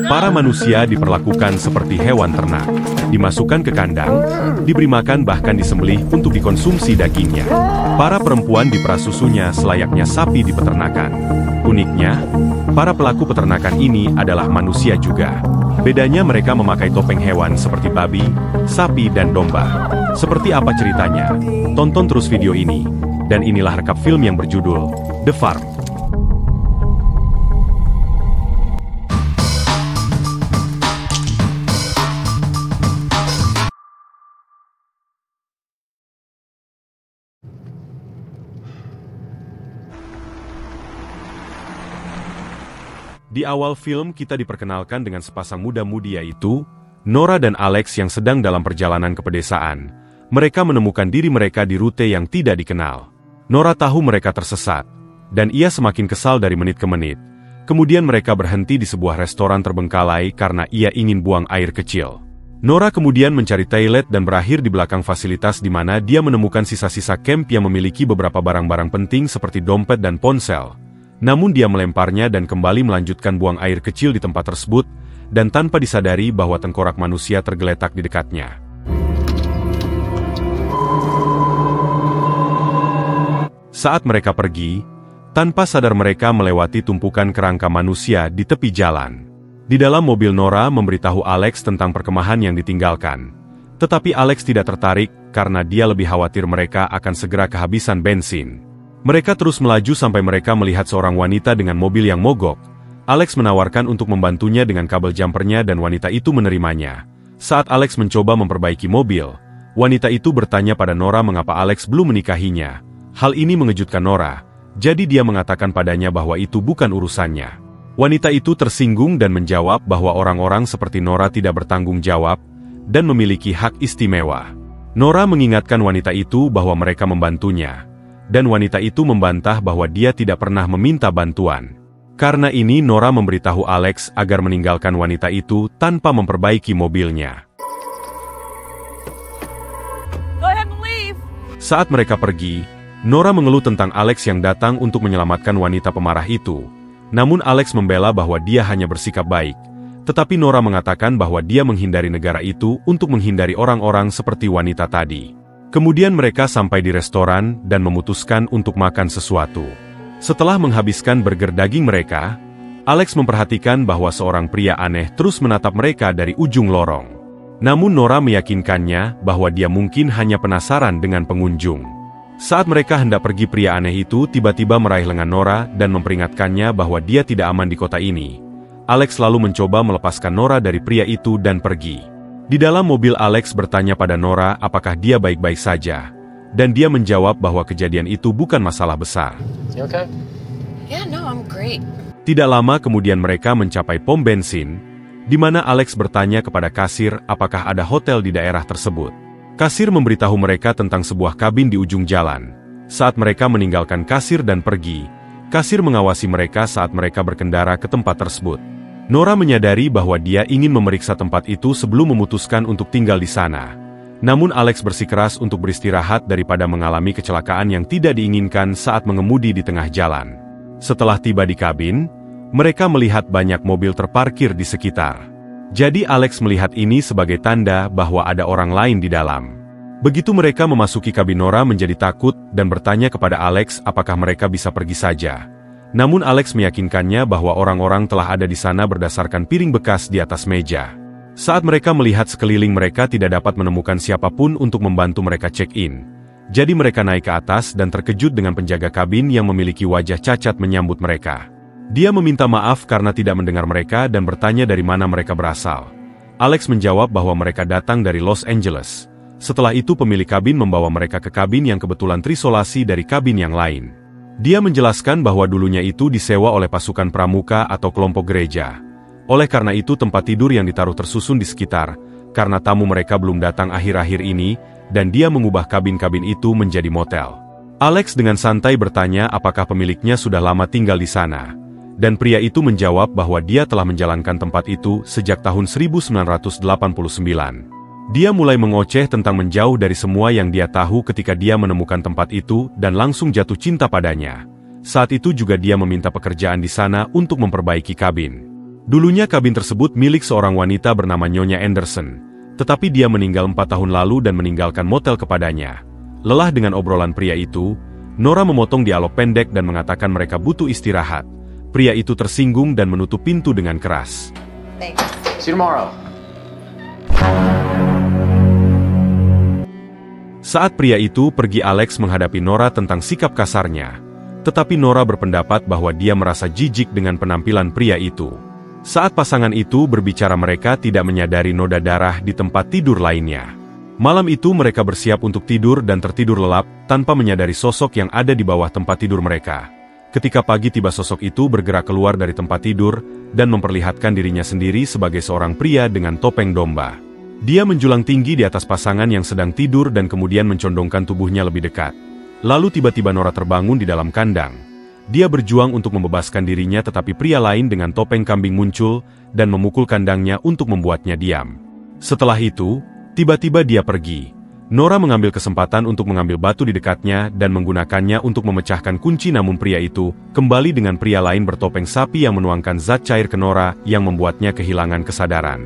Para manusia diperlakukan seperti hewan ternak. Dimasukkan ke kandang, diberi makan bahkan disembelih untuk dikonsumsi dagingnya. Para perempuan diperas susunya selayaknya sapi di peternakan. Uniknya, para pelaku peternakan ini adalah manusia juga. Bedanya mereka memakai topeng hewan seperti babi, sapi, dan domba. Seperti apa ceritanya? Tonton terus video ini. Dan inilah rekap film yang berjudul The Farm. Di awal film kita diperkenalkan dengan sepasang muda-mudi yaitu Nora dan Alex yang sedang dalam perjalanan ke pedesaan. Mereka menemukan diri mereka di rute yang tidak dikenal. Nora tahu mereka tersesat, dan ia semakin kesal dari menit ke menit. Kemudian mereka berhenti di sebuah restoran terbengkalai karena ia ingin buang air kecil. Nora kemudian mencari toilet dan berakhir di belakang fasilitas di mana dia menemukan sisa-sisa camp yang memiliki beberapa barang-barang penting seperti dompet dan ponsel. Namun dia melemparnya dan kembali melanjutkan buang air kecil di tempat tersebut, dan tanpa disadari bahwa tengkorak manusia tergeletak di dekatnya. Saat mereka pergi, tanpa sadar mereka melewati tumpukan kerangka manusia di tepi jalan. Di dalam mobil Nora memberitahu Alex tentang perkemahan yang ditinggalkan. Tetapi Alex tidak tertarik karena dia lebih khawatir mereka akan segera kehabisan bensin. Mereka terus melaju sampai mereka melihat seorang wanita dengan mobil yang mogok. Alex menawarkan untuk membantunya dengan kabel jumpernya dan wanita itu menerimanya. Saat Alex mencoba memperbaiki mobil, wanita itu bertanya pada Nora mengapa Alex belum menikahinya. Hal ini mengejutkan Nora, jadi dia mengatakan padanya bahwa itu bukan urusannya. Wanita itu tersinggung dan menjawab bahwa orang-orang seperti Nora tidak bertanggung jawab dan memiliki hak istimewa. Nora mengingatkan wanita itu bahwa mereka membantunya. Dan wanita itu membantah bahwa dia tidak pernah meminta bantuan. Karena ini Nora memberitahu Alex agar meninggalkan wanita itu tanpa memperbaiki mobilnya. Saat mereka pergi, Nora mengeluh tentang Alex yang datang untuk menyelamatkan wanita pemarah itu. Namun Alex membela bahwa dia hanya bersikap baik. Tetapi Nora mengatakan bahwa dia menghindari negara itu untuk menghindari orang-orang seperti wanita tadi. Kemudian mereka sampai di restoran dan memutuskan untuk makan sesuatu. Setelah menghabiskan burger daging mereka, Alex memperhatikan bahwa seorang pria aneh terus menatap mereka dari ujung lorong. Namun Nora meyakinkannya bahwa dia mungkin hanya penasaran dengan pengunjung. Saat mereka hendak pergi, pria aneh itu tiba-tiba meraih lengan Nora dan memperingatkannya bahwa dia tidak aman di kota ini. Alex lalu mencoba melepaskan Nora dari pria itu dan pergi. Di dalam mobil Alex bertanya pada Nora apakah dia baik-baik saja. Dan dia menjawab bahwa kejadian itu bukan masalah besar. Okay? Yeah, no, I'm great. Tidak lama kemudian mereka mencapai pom bensin, di mana Alex bertanya kepada kasir apakah ada hotel di daerah tersebut. Kasir memberitahu mereka tentang sebuah kabin di ujung jalan. Saat mereka meninggalkan kasir dan pergi, kasir mengawasi mereka saat mereka berkendara ke tempat tersebut. Nora menyadari bahwa dia ingin memeriksa tempat itu sebelum memutuskan untuk tinggal di sana. Namun Alex bersikeras untuk beristirahat daripada mengalami kecelakaan yang tidak diinginkan saat mengemudi di tengah jalan. Setelah tiba di kabin, mereka melihat banyak mobil terparkir di sekitar. Jadi Alex melihat ini sebagai tanda bahwa ada orang lain di dalam. Begitu mereka memasuki kabin, Nora menjadi takut dan bertanya kepada Alex apakah mereka bisa pergi saja. Namun Alex meyakinkannya bahwa orang-orang telah ada di sana berdasarkan piring bekas di atas meja. Saat mereka melihat sekeliling, mereka tidak dapat menemukan siapapun untuk membantu mereka check-in. Jadi mereka naik ke atas dan terkejut dengan penjaga kabin yang memiliki wajah cacat menyambut mereka. Dia meminta maaf karena tidak mendengar mereka dan bertanya dari mana mereka berasal. Alex menjawab bahwa mereka datang dari Los Angeles. Setelah itu pemilik kabin membawa mereka ke kabin yang kebetulan terisolasi dari kabin yang lain. Dia menjelaskan bahwa dulunya itu disewa oleh pasukan pramuka atau kelompok gereja. Oleh karena itu tempat tidur yang ditaruh tersusun di sekitar, karena tamu mereka belum datang akhir-akhir ini, dan dia mengubah kabin-kabin itu menjadi motel. Alex dengan santai bertanya apakah pemiliknya sudah lama tinggal di sana. Dan pria itu menjawab bahwa dia telah menjalankan tempat itu sejak tahun 1989. Dia mulai mengoceh tentang menjauh dari semua yang dia tahu ketika dia menemukan tempat itu dan langsung jatuh cinta padanya. Saat itu juga dia meminta pekerjaan di sana untuk memperbaiki kabin. Dulunya kabin tersebut milik seorang wanita bernama Nyonya Anderson, tetapi dia meninggal 4 tahun lalu dan meninggalkan motel kepadanya. Lelah dengan obrolan pria itu, Nora memotong dialog pendek dan mengatakan mereka butuh istirahat. Pria itu tersinggung dan menutup pintu dengan keras. Thanks. See you tomorrow. Saat pria itu pergi, Alex menghadapi Nora tentang sikap kasarnya. Tetapi Nora berpendapat bahwa dia merasa jijik dengan penampilan pria itu. Saat pasangan itu berbicara, mereka tidak menyadari noda darah di tempat tidur lainnya. Malam itu mereka bersiap untuk tidur dan tertidur lelap tanpa menyadari sosok yang ada di bawah tempat tidur mereka. Ketika pagi tiba, sosok itu bergerak keluar dari tempat tidur dan memperlihatkan dirinya sendiri sebagai seorang pria dengan topeng domba. Dia menjulang tinggi di atas pasangan yang sedang tidur dan kemudian mencondongkan tubuhnya lebih dekat. Lalu tiba-tiba Nora terbangun di dalam kandang. Dia berjuang untuk membebaskan dirinya, tetapi pria lain dengan topeng kambing muncul dan memukul kandangnya untuk membuatnya diam. Setelah itu, tiba-tiba dia pergi. Nora mengambil kesempatan untuk mengambil batu di dekatnya dan menggunakannya untuk memecahkan kunci, namun pria itu kembali dengan pria lain bertopeng sapi yang menuangkan zat cair ke Nora yang membuatnya kehilangan kesadaran.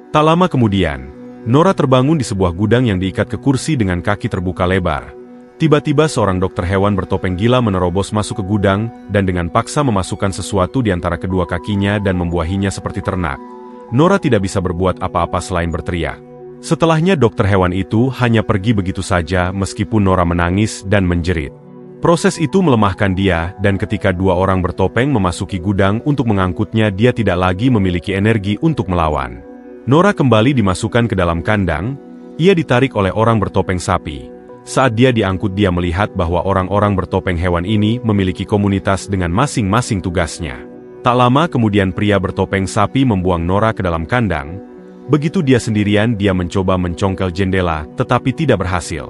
Tak lama kemudian, Nora terbangun di sebuah gudang yang diikat ke kursi dengan kaki terbuka lebar. Tiba-tiba seorang dokter hewan bertopeng gila menerobos masuk ke gudang dan dengan paksa memasukkan sesuatu di antara kedua kakinya dan membuahinya seperti ternak. Nora tidak bisa berbuat apa-apa selain berteriak. Setelahnya dokter hewan itu hanya pergi begitu saja meskipun Nora menangis dan menjerit. Proses itu melemahkan dia, dan ketika dua orang bertopeng memasuki gudang untuk mengangkutnya, dia tidak lagi memiliki energi untuk melawan. Nora kembali dimasukkan ke dalam kandang. Ia ditarik oleh orang bertopeng sapi. Saat dia diangkut, dia melihat bahwa orang-orang bertopeng hewan ini memiliki komunitas dengan masing-masing tugasnya. Tak lama kemudian pria bertopeng sapi membuang Nora ke dalam kandang. Begitu dia sendirian, dia mencoba mencongkel jendela, tetapi tidak berhasil.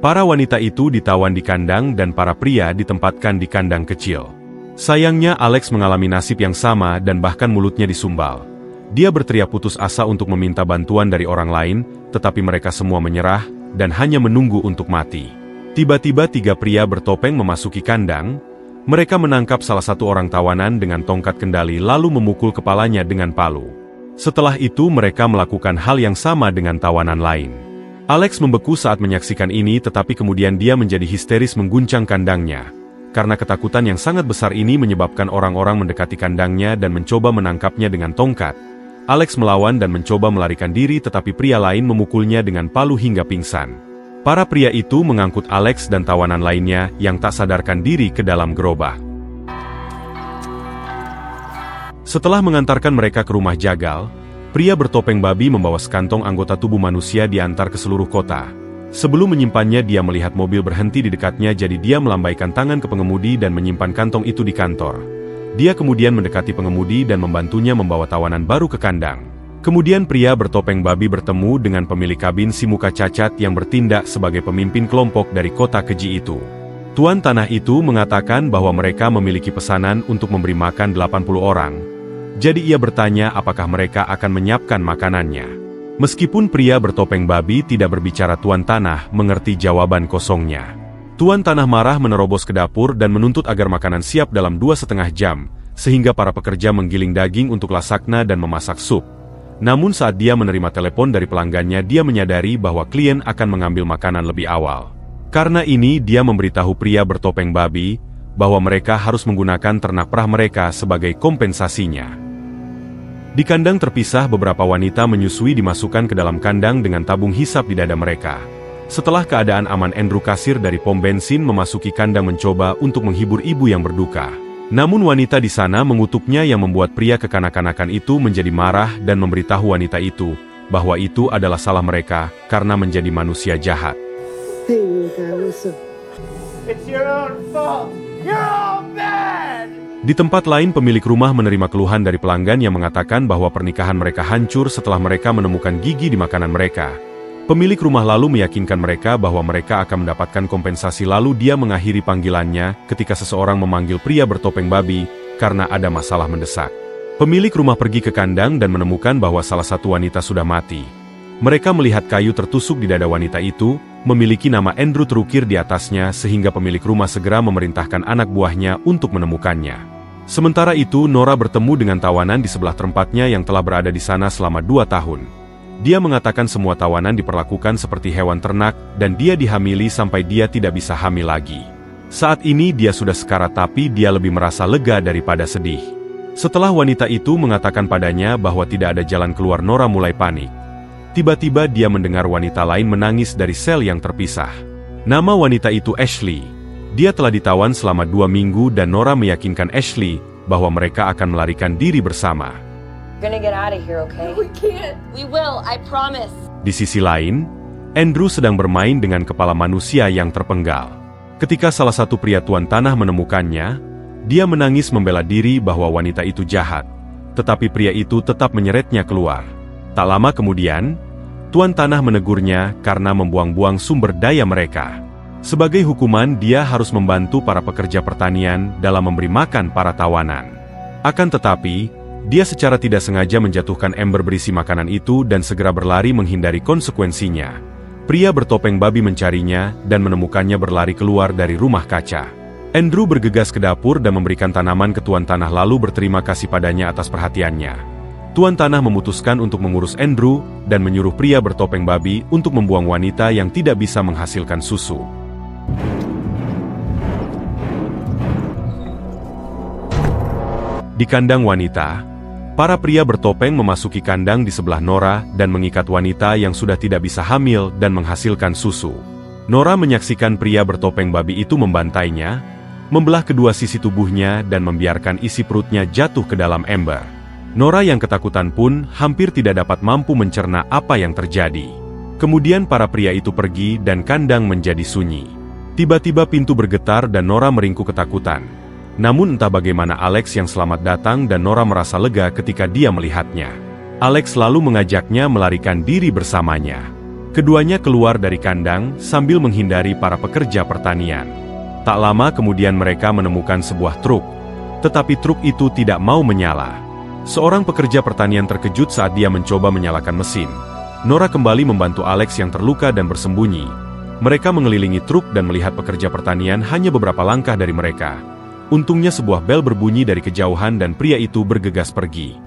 Para wanita itu ditawan di kandang dan para pria ditempatkan di kandang kecil. Sayangnya Alex mengalami nasib yang sama dan bahkan mulutnya disumbal. Dia berteriak putus asa untuk meminta bantuan dari orang lain, tetapi mereka semua menyerah dan hanya menunggu untuk mati. Tiba-tiba 3 pria bertopeng memasuki kandang. Mereka menangkap salah satu orang tawanan dengan tongkat kendali lalu memukul kepalanya dengan palu. Setelah itu mereka melakukan hal yang sama dengan tawanan lain. Alex membeku saat menyaksikan ini, tetapi kemudian dia menjadi histeris mengguncang kandangnya. Karena ketakutan yang sangat besar ini menyebabkan orang-orang mendekati kandangnya dan mencoba menangkapnya dengan tongkat. Alex melawan dan mencoba melarikan diri, tetapi pria lain memukulnya dengan palu hingga pingsan. Para pria itu mengangkut Alex dan tawanan lainnya yang tak sadarkan diri ke dalam gerobak. Setelah mengantarkan mereka ke rumah jagal, pria bertopeng babi membawa sekantong anggota tubuh manusia diantar ke seluruh kota. Sebelum menyimpannya, dia melihat mobil berhenti di dekatnya, jadi dia melambaikan tangan ke pengemudi dan menyimpan kantong itu di kantor. Dia kemudian mendekati pengemudi dan membantunya membawa tawanan baru ke kandang. Kemudian pria bertopeng babi bertemu dengan pemilik kabin si muka cacat yang bertindak sebagai pemimpin kelompok dari kota keji itu. Tuan tanah itu mengatakan bahwa mereka memiliki pesanan untuk memberi makan 80 orang. Jadi ia bertanya apakah mereka akan menyiapkan makanannya. Meskipun pria bertopeng babi tidak berbicara, Tuan tanah mengerti jawaban kosongnya. Tuan tanah marah menerobos ke dapur dan menuntut agar makanan siap dalam 2,5 jam, sehingga para pekerja menggiling daging untuk lasagna dan memasak sup. Namun saat dia menerima telepon dari pelanggannya, dia menyadari bahwa klien akan mengambil makanan lebih awal. Karena ini, dia memberitahu pria bertopeng babi bahwa mereka harus menggunakan ternak perah mereka sebagai kompensasinya. Di kandang terpisah, beberapa wanita menyusui dimasukkan ke dalam kandang dengan tabung hisap di dada mereka. Setelah keadaan aman, Andrew, kasir dari pom bensin, memasuki kandang mencoba untuk menghibur ibu yang berduka. Namun wanita di sana mengutuknya yang membuat pria kekanak-kanakan itu menjadi marah dan memberitahu wanita itu bahwa itu adalah salah mereka karena menjadi manusia jahat. It's your own fault. You're all bad. Di tempat lain, pemilik rumah menerima keluhan dari pelanggan yang mengatakan bahwa pernikahan mereka hancur setelah mereka menemukan gigi di makanan mereka. Pemilik rumah lalu meyakinkan mereka bahwa mereka akan mendapatkan kompensasi, lalu dia mengakhiri panggilannya ketika seseorang memanggil pria bertopeng babi karena ada masalah mendesak. Pemilik rumah pergi ke kandang dan menemukan bahwa salah satu wanita sudah mati. Mereka melihat kayu tertusuk di dada wanita itu, memiliki nama Andrew terukir di atasnya sehingga pemilik rumah segera memerintahkan anak buahnya untuk menemukannya. Sementara itu, Nora bertemu dengan tawanan di sebelah tempatnya yang telah berada di sana selama 2 tahun. Dia mengatakan semua tawanan diperlakukan seperti hewan ternak dan dia dihamili sampai dia tidak bisa hamil lagi. Saat ini dia sudah sekarat tapi dia lebih merasa lega daripada sedih. Setelah wanita itu mengatakan padanya bahwa tidak ada jalan keluar, Nora mulai panik. Tiba-tiba dia mendengar wanita lain menangis dari sel yang terpisah. Nama wanita itu Ashley. Dia telah ditawan selama 2 minggu dan Nora meyakinkan Ashley bahwa mereka akan melarikan diri bersama. We're gonna get out of here, okay? We can't. We will, I promise. Di sisi lain, Andrew sedang bermain dengan kepala manusia yang terpenggal. Ketika salah satu pria Tuan Tanah menemukannya, dia menangis membela diri bahwa wanita itu jahat. Tetapi pria itu tetap menyeretnya keluar. Tak lama kemudian, Tuan Tanah menegurnya karena membuang-buang sumber daya mereka. Sebagai hukuman, dia harus membantu para pekerja pertanian dalam memberi makan para tawanan. Akan tetapi, dia secara tidak sengaja menjatuhkan ember berisi makanan itu dan segera berlari menghindari konsekuensinya. Pria bertopeng babi mencarinya dan menemukannya berlari keluar dari rumah kaca. Andrew bergegas ke dapur dan memberikan tanaman ke Tuan Tanah lalu berterima kasih padanya atas perhatiannya. Tuan Tanah memutuskan untuk mengurus Andrew dan menyuruh pria bertopeng babi untuk membuang wanita yang tidak bisa menghasilkan susu. Di kandang wanita, para pria bertopeng memasuki kandang di sebelah Nora dan mengikat wanita yang sudah tidak bisa hamil dan menghasilkan susu. Nora menyaksikan pria bertopeng babi itu membantainya, membelah kedua sisi tubuhnya dan membiarkan isi perutnya jatuh ke dalam ember. Nora yang ketakutan pun hampir tidak dapat mampu mencerna apa yang terjadi. Kemudian para pria itu pergi dan kandang menjadi sunyi. Tiba-tiba pintu bergetar dan Nora meringkuk ketakutan. Namun entah bagaimana Alex yang selamat datang dan Nora merasa lega ketika dia melihatnya. Alex lalu mengajaknya melarikan diri bersamanya. Keduanya keluar dari kandang sambil menghindari para pekerja pertanian. Tak lama kemudian mereka menemukan sebuah truk. Tetapi truk itu tidak mau menyala. Seorang pekerja pertanian terkejut saat dia mencoba menyalakan mesin. Nora kembali membantu Alex yang terluka dan bersembunyi. Mereka mengelilingi truk dan melihat pekerja pertanian hanya beberapa langkah dari mereka. Untungnya sebuah bel berbunyi dari kejauhan dan pria itu bergegas pergi.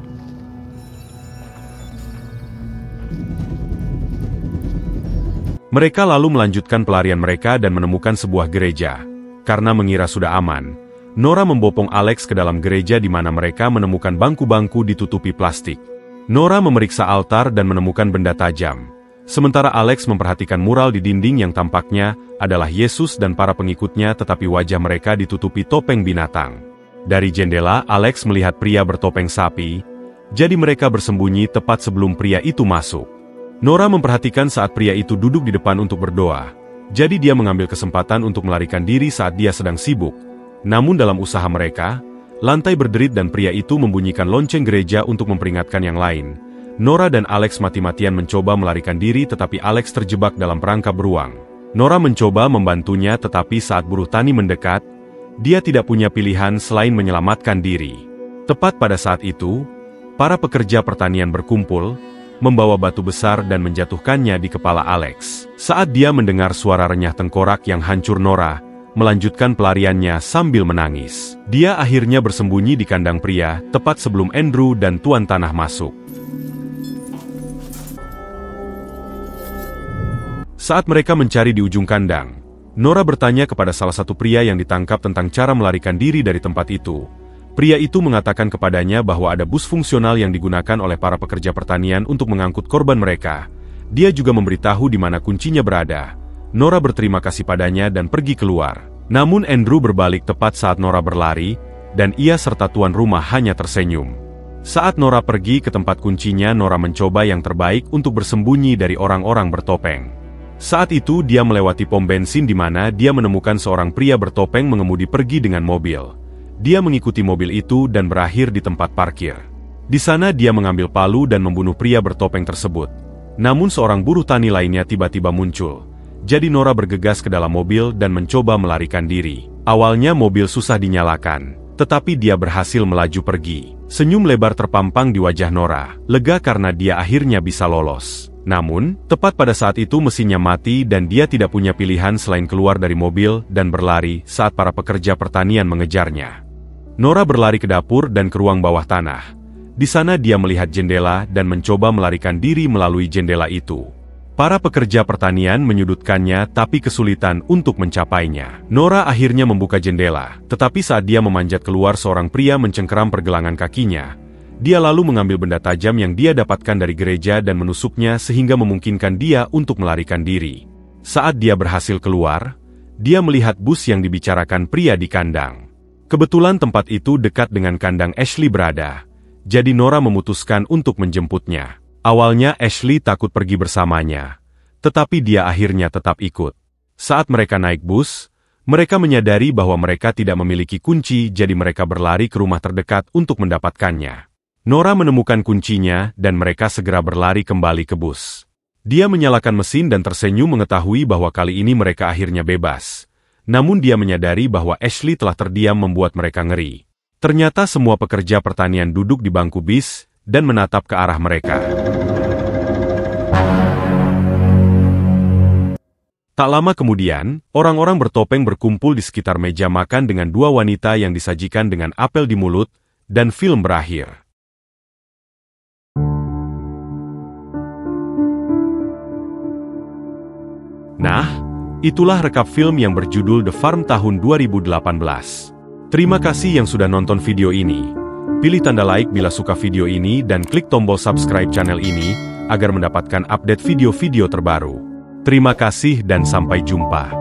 Mereka lalu melanjutkan pelarian mereka dan menemukan sebuah gereja. Karena mengira sudah aman, Nora membopong Alex ke dalam gereja di mana mereka menemukan bangku-bangku ditutupi plastik. Nora memeriksa altar dan menemukan benda tajam. Sementara Alex memperhatikan mural di dinding yang tampaknya adalah Yesus dan para pengikutnya tetapi wajah mereka ditutupi topeng binatang. Dari jendela, Alex melihat pria bertopeng sapi, jadi mereka bersembunyi tepat sebelum pria itu masuk. Nora memperhatikan saat pria itu duduk di depan untuk berdoa, jadi dia mengambil kesempatan untuk melarikan diri saat dia sedang sibuk. Namun dalam usaha mereka, lantai berderit dan pria itu membunyikan lonceng gereja untuk memperingatkan yang lain. Nora dan Alex mati-matian mencoba melarikan diri tetapi Alex terjebak dalam perangkap beruang. Nora mencoba membantunya tetapi saat buruh tani mendekat, dia tidak punya pilihan selain menyelamatkan diri. Tepat pada saat itu, para pekerja pertanian berkumpul, membawa batu besar dan menjatuhkannya di kepala Alex. Saat dia mendengar suara renyah tengkorak yang hancur, Nora melanjutkan pelariannya sambil menangis. Dia akhirnya bersembunyi di kandang pria, tepat sebelum Andrew dan Tuan Tanah masuk. Saat mereka mencari di ujung kandang, Nora bertanya kepada salah satu pria yang ditangkap tentang cara melarikan diri dari tempat itu. Pria itu mengatakan kepadanya bahwa ada bus fungsional yang digunakan oleh para pekerja pertanian untuk mengangkut korban mereka. Dia juga memberitahu di mana kuncinya berada. Nora berterima kasih padanya dan pergi keluar. Namun Andrew berbalik tepat saat Nora berlari, dan ia serta tuan rumah hanya tersenyum. Saat Nora pergi ke tempat kuncinya, Nora mencoba yang terbaik untuk bersembunyi dari orang-orang bertopeng. Saat itu dia melewati pom bensin di mana dia menemukan seorang pria bertopeng mengemudi pergi dengan mobil. Dia mengikuti mobil itu dan berakhir di tempat parkir. Di sana dia mengambil palu dan membunuh pria bertopeng tersebut. Namun seorang buruh tani lainnya tiba-tiba muncul. Jadi Nora bergegas ke dalam mobil dan mencoba melarikan diri. Awalnya mobil susah dinyalakan. Tetapi dia berhasil melaju pergi. Senyum lebar terpampang di wajah Nora, lega karena dia akhirnya bisa lolos. Namun, tepat pada saat itu mesinnya mati dan dia tidak punya pilihan selain keluar dari mobil dan berlari saat para pekerja pertanian mengejarnya. Nora berlari ke dapur dan ke ruang bawah tanah. Di sana dia melihat jendela dan mencoba melarikan diri melalui jendela itu. Para pekerja pertanian menyudutkannya tapi kesulitan untuk mencapainya. Nora akhirnya membuka jendela, tetapi saat dia memanjat keluar seorang pria mencengkeram pergelangan kakinya. Dia lalu mengambil benda tajam yang dia dapatkan dari gereja dan menusuknya sehingga memungkinkan dia untuk melarikan diri. Saat dia berhasil keluar, dia melihat bus yang dibicarakan pria di kandang. Kebetulan tempat itu dekat dengan kandang Ashley berada, jadi Nora memutuskan untuk menjemputnya. Awalnya Ashley takut pergi bersamanya, tetapi dia akhirnya tetap ikut. Saat mereka naik bus, mereka menyadari bahwa mereka tidak memiliki kunci, jadi mereka berlari ke rumah terdekat untuk mendapatkannya. Nora menemukan kuncinya dan mereka segera berlari kembali ke bus. Dia menyalakan mesin dan tersenyum mengetahui bahwa kali ini mereka akhirnya bebas. Namun dia menyadari bahwa Ashley telah terdiam membuat mereka ngeri. Ternyata semua pekerja pertanian duduk di bangku bis dan menatap ke arah mereka. Tak lama kemudian, orang-orang bertopeng berkumpul di sekitar meja makan dengan dua wanita yang disajikan dengan apel di mulut, dan film berakhir. Nah, itulah rekap film yang berjudul The Farm tahun 2018. Terima kasih yang sudah nonton video ini. Pilih tanda like bila suka video ini dan klik tombol subscribe channel ini agar mendapatkan update video-video terbaru. Terima kasih dan sampai jumpa.